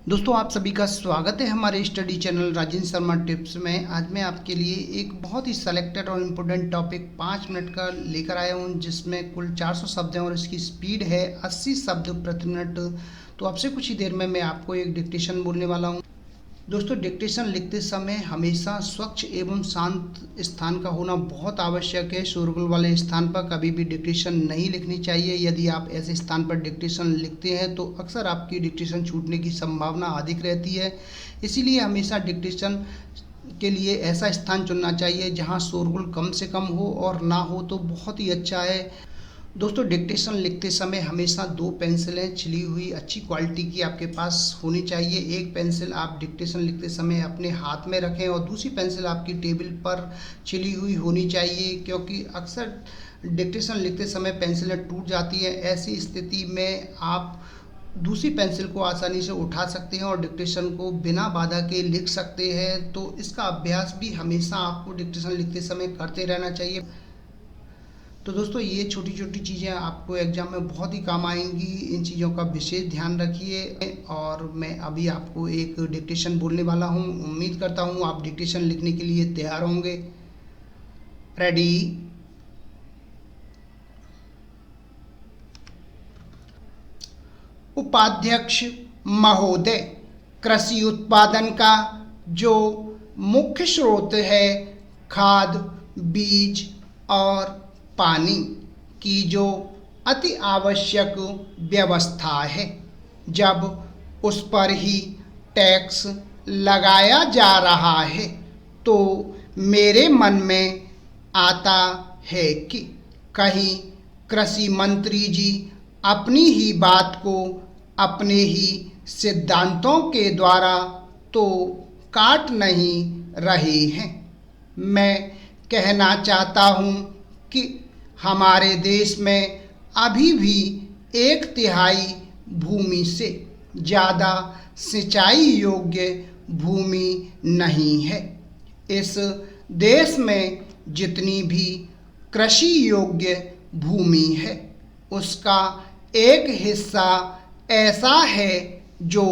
दोस्तों आप सभी का स्वागत है हमारे study channel Rajendra Sharma tips में। आज मैं आपके लिए एक बहुत ही सेलेक्टेड और इम्पोर्टेंट टॉपिक 5 मिनट का लेकर आया हूं, जिसमें कुल 400 शब्द हैं और इसकी स्पीड है 80 शब्द प्रति मिनट। तो आपसे कुछ ही देर में मैं आपको एक डिक्टेशन बोलने वाला हूं। दोस्तों, डिक्टेशन लिखते समय हमेशा स्वच्छ एवं शांत स्थान का होना बहुत आवश्यक है। शोरगुल वाले स्थान पर कभी भी डिक्टेशन नहीं लिखनी चाहिए। यदि आप ऐसे स्थान पर डिक्टेशन लिखते हैं तो अक्सर आपकी डिक्टेशन छूटने की संभावना अधिक रहती है। इसीलिए हमेशा डिक्टेशन के लिए ऐसा स्थान चुनना चाहिए जहां शोरगुल कम से कम हो, और ना हो तो बहुत ही अच्छा है। दोस्तों, डिक्टेशन लिखते समय हमेशा 2 पेंसिलें छिली हुई अच्छी क्वालिटी की आपके पास होनी चाहिए। एक पेंसिल आप डिक्टेशन लिखते समय अपने हाथ में रखें और दूसरी पेंसिल आपकी टेबल पर छिली हुई होनी चाहिए, क्योंकि अक्सर डिक्टेशन लिखते समय पेंसिलें टूट जाती हैं। ऐसी स्थिति में आप दूसरी पेंसिल को आसानी से उठा सकते हैं और डिक्टेशन को बिना बाधा के लिख सकते हैं। तो इसका अभ्यास भी हमेशा आपको डिक्टेशन लिखते समय करते रहना चाहिए। तो दोस्तों, ये छोटी छोटी चीज़ें आपको एग्जाम में बहुत ही काम आएंगी। इन चीज़ों का विशेष ध्यान रखिए। और मैं अभी आपको एक डिक्टेशन बोलने वाला हूँ। उम्मीद करता हूँ आप डिक्टेशन लिखने के लिए तैयार होंगे। रेडी। उपाध्यक्ष महोदय, कृषि उत्पादन का जो मुख्य स्रोत है खाद, बीज और पानी की जो अति आवश्यक व्यवस्था है, जब उस पर ही टैक्स लगाया जा रहा है तो मेरे मन में आता है कि कहीं कृषि मंत्री जी अपनी ही बात को अपने ही सिद्धांतों के द्वारा तो काट नहीं रहे हैं। मैं कहना चाहता हूँ कि हमारे देश में अभी भी 1/3 भूमि से ज़्यादा सिंचाई योग्य भूमि नहीं है। इस देश में जितनी भी कृषि योग्य भूमि है उसका एक हिस्सा ऐसा है जो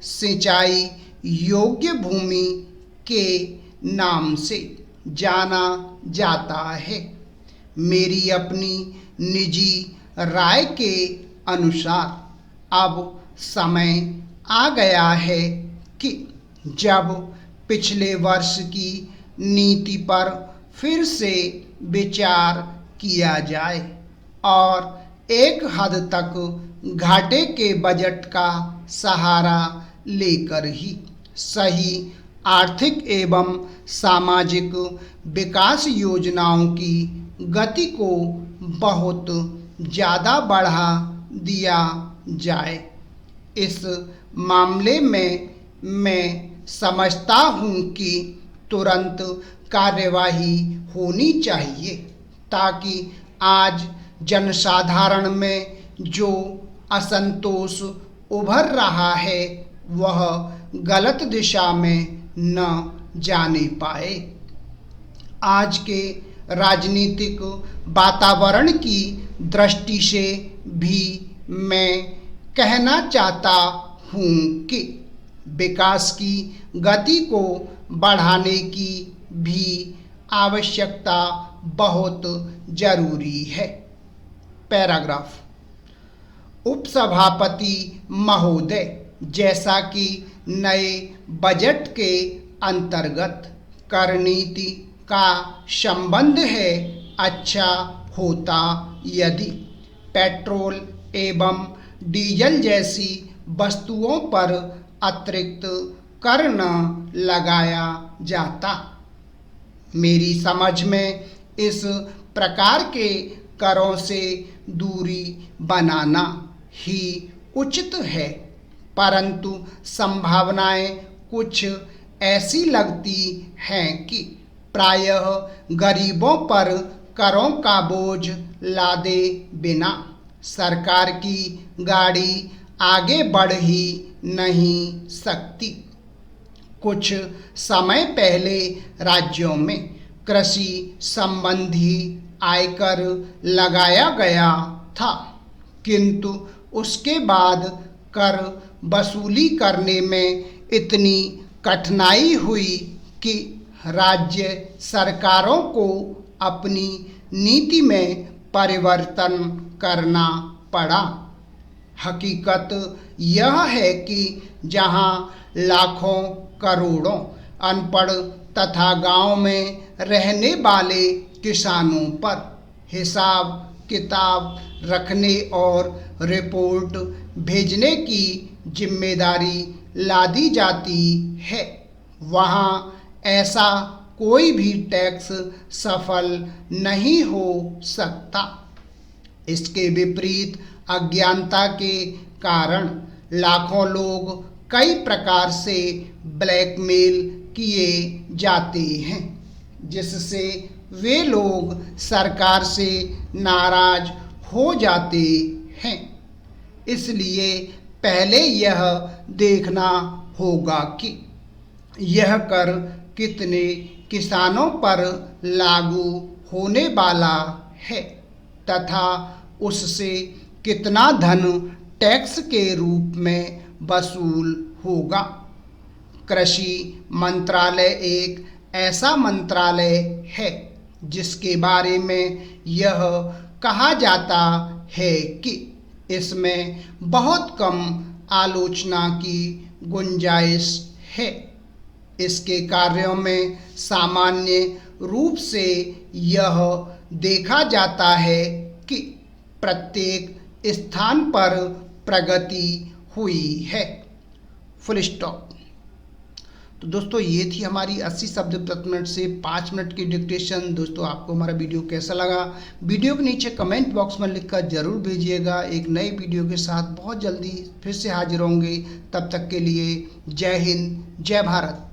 सिंचाई योग्य भूमि के नाम से जाना जाता है। मेरी अपनी निजी राय के अनुसार अब समय आ गया है कि जब पिछले वर्ष की नीति पर फिर से विचार किया जाए और एक हद तक घाटे के बजट का सहारा लेकर ही सही आर्थिक एवं सामाजिक विकास योजनाओं की गति को बहुत ज़्यादा बढ़ा दिया जाए। इस मामले में मैं समझता हूँ कि तुरंत कार्यवाही होनी चाहिए, ताकि आज जनसाधारण में जो असंतोष उभर रहा है वह गलत दिशा में न जाने पाए। आज के राजनीतिक वातावरण की दृष्टि से भी मैं कहना चाहता हूँ कि विकास की गति को बढ़ाने की भी आवश्यकता बहुत जरूरी है। पैराग्राफ। उपसभापति महोदय, जैसा कि नए बजट के अंतर्गत कर नीति का संबंध है, अच्छा होता यदि पेट्रोल एवं डीजल जैसी वस्तुओं पर अतिरिक्त कर न लगाया जाता। मेरी समझ में इस प्रकार के करों से दूरी बनाना ही उचित है, परंतु संभावनाएं कुछ ऐसी लगती हैं कि प्रायः गरीबों पर करों का बोझ लादे बिना सरकार की गाड़ी आगे बढ़ ही नहीं सकती। कुछ समय पहले राज्यों में कृषि संबंधी आयकर लगाया गया था, किंतु उसके बाद कर वसूली करने में इतनी कठिनाई हुई कि राज्य सरकारों को अपनी नीति में परिवर्तन करना पड़ा। हकीकत यह है कि जहां लाखों करोड़ों अनपढ़ तथा गांव में रहने वाले किसानों पर हिसाब किताब रखने और रिपोर्ट भेजने की जिम्मेदारी लादी जाती है, वहां ऐसा कोई भी टैक्स सफल नहीं हो सकता। इसके विपरीत अज्ञानता के कारण लाखों लोग कई प्रकार से ब्लैकमेल किए जाते हैं, जिससे वे लोग सरकार से नाराज हो जाते हैं। इसलिए पहले यह देखना होगा कि यह कर कितने किसानों पर लागू होने वाला है तथा उससे कितना धन टैक्स के रूप में वसूल होगा। कृषि मंत्रालय एक ऐसा मंत्रालय है जिसके बारे में यह कहा जाता है कि इसमें बहुत कम आलोचना की गुंजाइश है। इसके कार्यों में सामान्य रूप से यह देखा जाता है कि प्रत्येक स्थान पर प्रगति हुई है। Full stop. तो दोस्तों ये थी हमारी 80 शब्द प्रति मिनट से 5 मिनट की डिक्टेशन। दोस्तों आपको हमारा वीडियो कैसा लगा, वीडियो के नीचे कमेंट बॉक्स में लिखकर जरूर भेजिएगा। एक नई वीडियो के साथ बहुत जल्दी फिर से हाजिर होंगे। तब तक के लिए जय हिंद, जय भारत।